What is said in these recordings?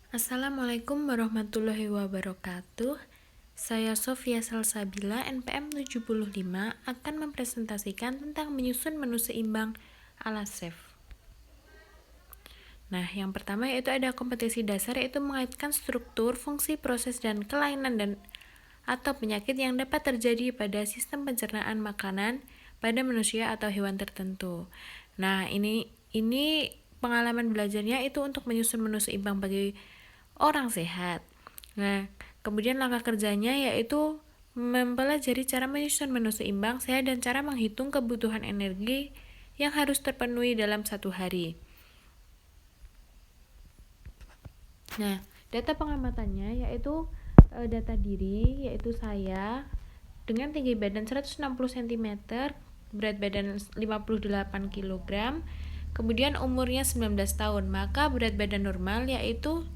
Assalamualaikum warahmatullahi wabarakatuh. Saya Sofia Salsabila, NPM 75, akan mempresentasikan tentang menyusun menu seimbang ala chef. Nah, yang pertama yaitu ada kompetensi dasar, yaitu mengaitkan struktur, fungsi, proses, dan kelainan atau penyakit yang dapat terjadi pada sistem pencernaan makanan pada manusia atau hewan tertentu. Nah, ini pengalaman belajarnya itu untuk menyusun menu seimbang bagi orang sehat. Nah, kemudian langkah kerjanya yaitu mempelajari cara menyusun menu seimbang sehat dan cara menghitung kebutuhan energi yang harus terpenuhi dalam satu hari. Nah, data pengamatannya yaitu data diri, yaitu saya dengan tinggi badan 160 cm, berat badan 58 kg, kemudian umurnya 19 tahun. Maka berat badan normal yaitu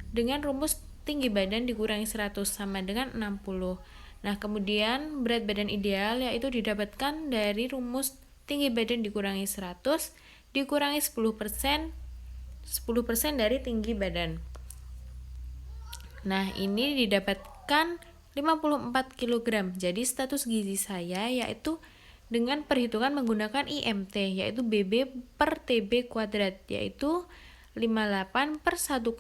dengan rumus tinggi badan dikurangi 100 sama dengan 60. Nah, kemudian berat badan ideal yaitu didapatkan dari rumus tinggi badan dikurangi 100 dikurangi 10% dari tinggi badan. Nah, ini didapatkan 54 kg. Jadi status gizi saya yaitu dengan perhitungan menggunakan IMT, yaitu BB per TB kuadrat, yaitu 58 per 1,6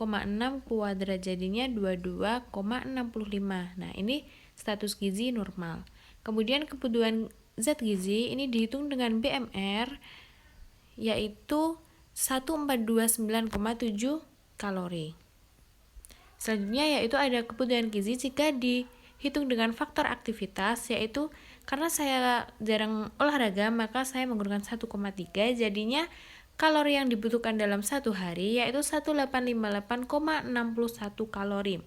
kuadrat, jadinya 22,65. Nah, ini status gizi normal. Kemudian kebutuhan zat gizi ini dihitung dengan BMR, yaitu 1429,7 kalori. Selanjutnya yaitu ada kebutuhan gizi jika dihitung dengan faktor aktivitas, yaitu karena saya jarang olahraga maka saya menggunakan 1,3, jadinya kalori yang dibutuhkan dalam satu hari yaitu 1858,61 kalori.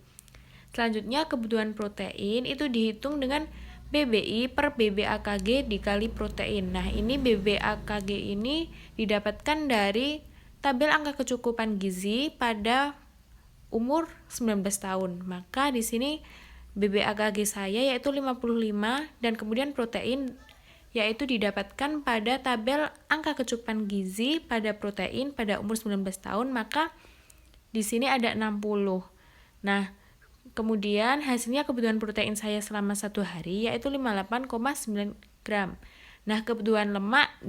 Selanjutnya kebutuhan protein itu dihitung dengan BBI per BBAKG dikali protein. Nah, ini BBAKG ini didapatkan dari tabel angka kecukupan gizi pada umur 19 tahun. Maka di sini BBAKG saya yaitu 55 dan kemudian protein yaitu didapatkan pada tabel angka kecukupan gizi pada protein pada umur 19 tahun, maka di sini ada 60. Nah, kemudian hasilnya kebutuhan protein saya selama satu hari yaitu 58,9 gram. Nah, kebutuhan lemak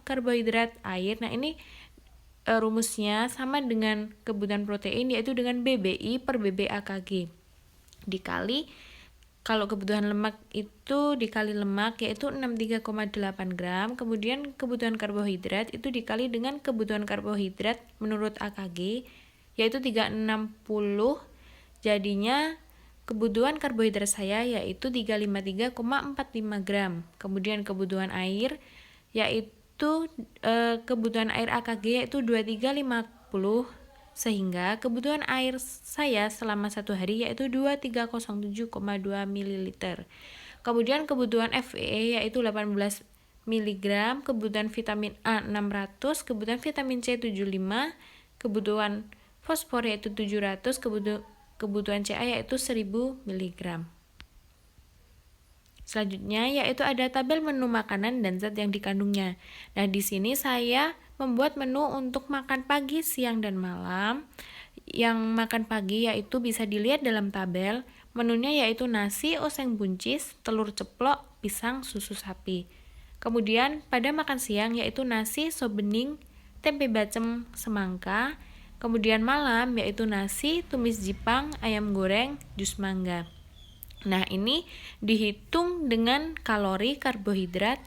karbohidrat, air. Nah, ini rumusnya sama dengan kebutuhan protein yaitu dengan BBI per BBAKG dikali, kalau kebutuhan lemak itu dikali lemak yaitu 63,8 gram, kemudian kebutuhan karbohidrat itu dikali dengan kebutuhan karbohidrat menurut AKG yaitu 360, jadinya kebutuhan karbohidrat saya yaitu 353,45 gram. Kemudian kebutuhan air yaitu kebutuhan air AKG yaitu 2350, sehingga kebutuhan air saya selama satu hari yaitu 2307,2 ml. Kemudian kebutuhan FeE yaitu 18 mg, kebutuhan vitamin A 600, kebutuhan vitamin C 75, kebutuhan fosfor yaitu 700, kebutuhan Ca yaitu 1000 mg. Selanjutnya yaitu ada tabel menu makanan dan zat yang dikandungnya. Nah, di sini saya membuat menu untuk makan pagi, siang, dan malam. Yang makan pagi yaitu bisa dilihat dalam tabel. Menunya yaitu nasi, oseng buncis, telur ceplok, pisang, susu sapi. Kemudian pada makan siang yaitu nasi, sop bening, tempe bacem, semangka. Kemudian malam yaitu nasi, tumis jipang, ayam goreng, jus mangga. Nah, ini dihitung dengan kalori, karbohidrat,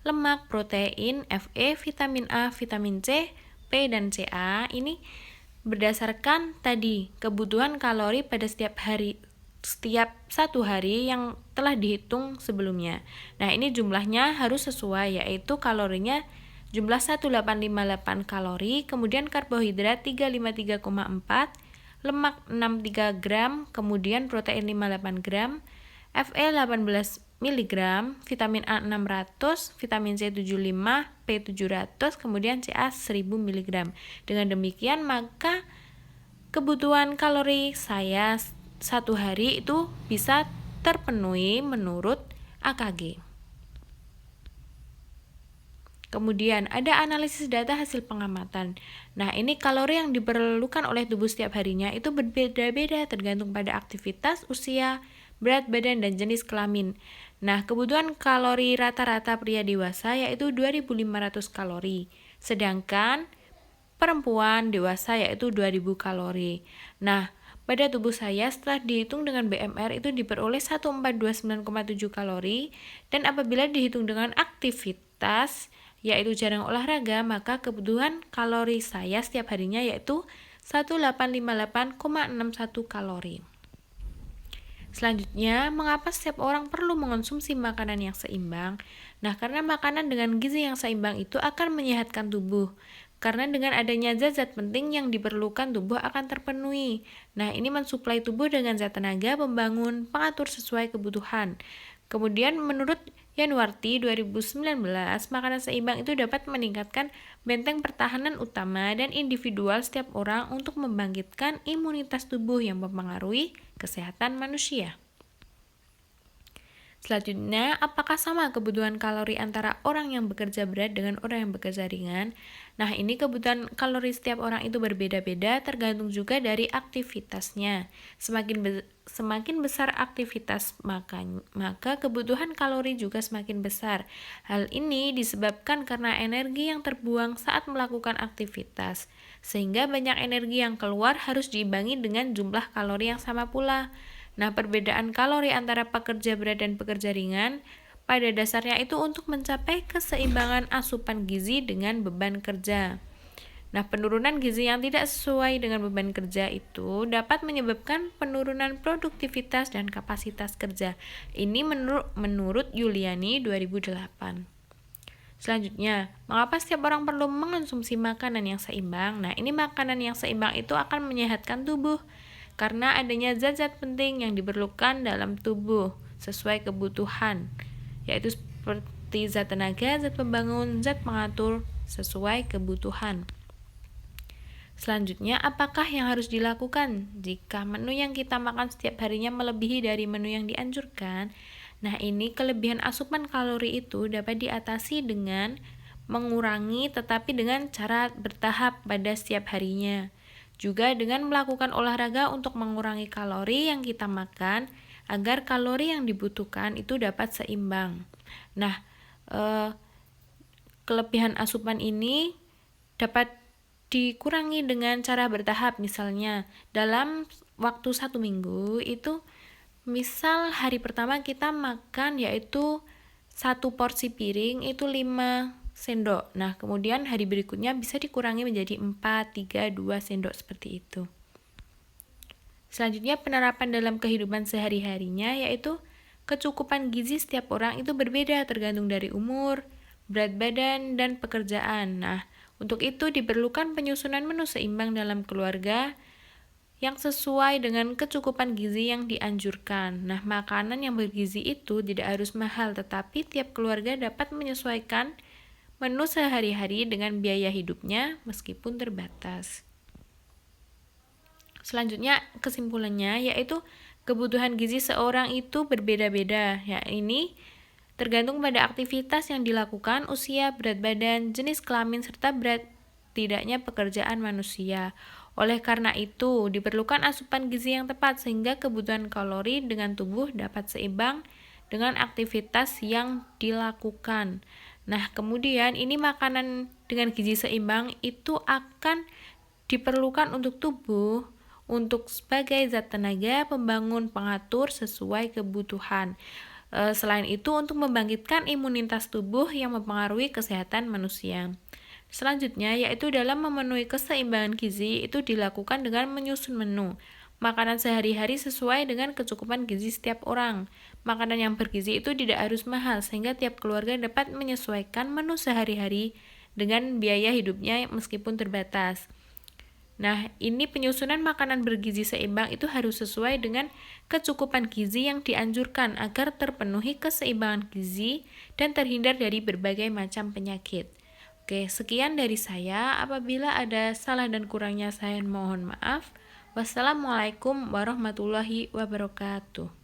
lemak, protein, Fe, vitamin A, vitamin C, P, dan Ca. Ini berdasarkan tadi kebutuhan kalori pada setiap satu hari yang telah dihitung sebelumnya. Nah, ini jumlahnya harus sesuai, yaitu kalorinya jumlah 1858 kalori, kemudian karbohidrat 353,4, lemak 63 gram, kemudian protein 58 gram, Fe 18 mg, vitamin A 600, vitamin C 75, P 700, kemudian Ca 1000 mg. Dengan demikian maka kebutuhan kalori saya satu hari itu bisa terpenuhi menurut AKG. Kemudian ada analisis data hasil pengamatan. Nah, ini kalori yang diperlukan oleh tubuh setiap harinya itu berbeda-beda tergantung pada aktivitas, usia, berat badan, dan jenis kelamin. Nah, kebutuhan kalori rata-rata pria dewasa yaitu 2.500 kalori, sedangkan perempuan dewasa yaitu 2.000 kalori. Nah, pada tubuh saya setelah dihitung dengan BMR itu diperoleh 1429,7 kalori, dan apabila dihitung dengan aktivitas yaitu jarang olahraga, maka kebutuhan kalori saya setiap harinya yaitu 1858,61 kalori. Selanjutnya, mengapa setiap orang perlu mengonsumsi makanan yang seimbang? Nah, karena makanan dengan gizi yang seimbang itu akan menyehatkan tubuh. Karena dengan adanya zat-zat penting yang diperlukan tubuh akan terpenuhi. Nah, ini mensuplai tubuh dengan zat tenaga, pembangun, pengatur sesuai kebutuhan. Kemudian menurut Yanuarti 2019, makanan seimbang itu dapat meningkatkan benteng pertahanan utama dan individual setiap orang untuk membangkitkan imunitas tubuh yang mempengaruhi kesehatan manusia. Selanjutnya, apakah sama kebutuhan kalori antara orang yang bekerja berat dengan orang yang bekerja ringan? Nah, ini kebutuhan kalori setiap orang itu berbeda-beda tergantung juga dari aktivitasnya. Semakin besar aktivitas maka kebutuhan kalori juga semakin besar. Hal ini disebabkan karena energi yang terbuang saat melakukan aktivitas, sehingga banyak energi yang keluar harus diimbangi dengan jumlah kalori yang sama pula. Nah, perbedaan kalori antara pekerja berat dan pekerja ringan pada dasarnya itu untuk mencapai keseimbangan asupan gizi dengan beban kerja. Nah, penurunan gizi yang tidak sesuai dengan beban kerja itu dapat menyebabkan penurunan produktivitas dan kapasitas kerja. Ini menurut Yuliani 2008. Selanjutnya, mengapa setiap orang perlu mengonsumsi makanan yang seimbang? Nah, ini makanan yang seimbang itu akan menyehatkan tubuh karena adanya zat-zat penting yang diperlukan dalam tubuh sesuai kebutuhan, yaitu seperti zat tenaga, zat pembangun, zat pengatur sesuai kebutuhan. Selanjutnya, apakah yang harus dilakukan jika menu yang kita makan setiap harinya melebihi dari menu yang dianjurkan? Nah, ini kelebihan asupan kalori itu dapat diatasi dengan mengurangi tetapi dengan cara bertahap pada setiap harinya. Juga dengan melakukan olahraga untuk mengurangi kalori yang kita makan agar kalori yang dibutuhkan itu dapat seimbang. Nah, kelebihan asupan ini dapat dikurangi dengan cara bertahap. Misalnya dalam waktu 1 minggu itu, misal hari pertama kita makan yaitu 1 porsi piring itu 5 sendok. Nah, kemudian hari berikutnya bisa dikurangi menjadi 4, 3, 2 sendok seperti itu. Selanjutnya, penerapan dalam kehidupan sehari-harinya yaitu kecukupan gizi setiap orang itu berbeda tergantung dari umur, berat badan, dan pekerjaan. Nah, untuk itu diperlukan penyusunan menu seimbang dalam keluarga yang sesuai dengan kecukupan gizi yang dianjurkan. Nah, makanan yang bergizi itu tidak harus mahal, tetapi tiap keluarga dapat menyesuaikan menu sehari-hari dengan biaya hidupnya meskipun terbatas. Selanjutnya, kesimpulannya yaitu kebutuhan gizi seorang itu berbeda-beda. Ya, ini tergantung pada aktivitas yang dilakukan, usia, berat badan, jenis kelamin, serta berat tidaknya pekerjaan manusia. Oleh karena itu, diperlukan asupan gizi yang tepat sehingga kebutuhan kalori dengan tubuh dapat seimbang dengan aktivitas yang dilakukan. Nah, kemudian ini makanan dengan gizi seimbang itu akan diperlukan untuk tubuh untuk sebagai zat tenaga, pembangun, pengatur sesuai kebutuhan. Selain itu untuk membangkitkan imunitas tubuh yang mempengaruhi kesehatan manusia. Selanjutnya yaitu dalam memenuhi keseimbangan gizi itu dilakukan dengan menyusun menu makanan sehari-hari sesuai dengan kecukupan gizi setiap orang. Makanan yang bergizi itu tidak harus mahal sehingga tiap keluarga dapat menyesuaikan menu sehari-hari dengan biaya hidupnya meskipun terbatas. Nah, ini penyusunan makanan bergizi seimbang itu harus sesuai dengan kecukupan gizi yang dianjurkan agar terpenuhi keseimbangan gizi dan terhindar dari berbagai macam penyakit. Oke, sekian dari saya. Apabila ada salah dan kurangnya saya mohon maaf. Wassalamualaikum warahmatullahi wabarakatuh.